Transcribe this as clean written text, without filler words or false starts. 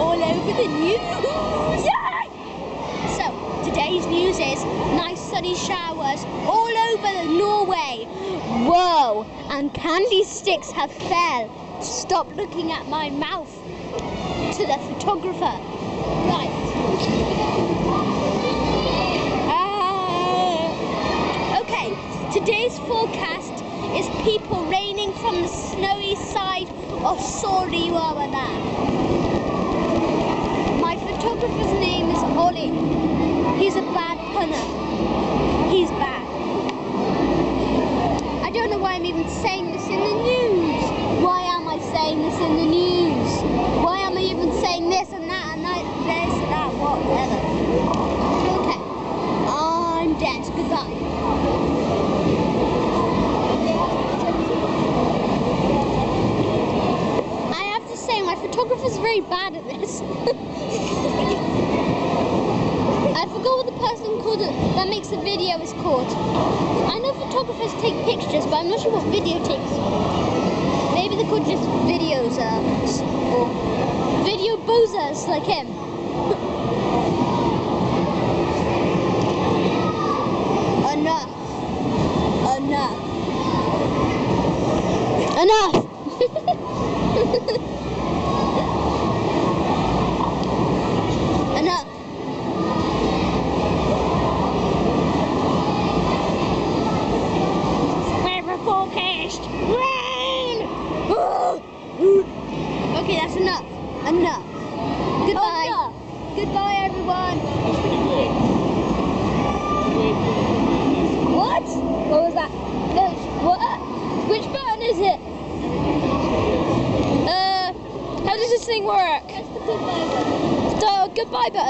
all over the news. Yay! So, today's news is nice sunny showers all over Norway. Whoa! And candy sticks have fell. Stop looking at my mouth. To the photographer. Right. Okay, today's forecast is people raining from the snowy side of Soriwara. My photographer's name is Ollie. He's a bad punner. He's bad. I don't know why I'm even saying this in the news. Why am I saying this in the news? Why am I even saying this and that and that, this and that, whatever. Okay, I'm dead. Goodbye. I have to say, my photographer's very bad at this. I forgot what the person called that makes the video is called. I know photographers take pictures, but I'm not sure what video takes. Maybe they're called just videos, or video boozers like him. Enough. Enough. Enough. Enough. Weather forecast. Rain. Okay, that's enough. Enough. Goodbye. Enough. Goodbye, everyone. What? What was that? What? Which button is it? How does this thing work? That's the goodbye button. The goodbye button.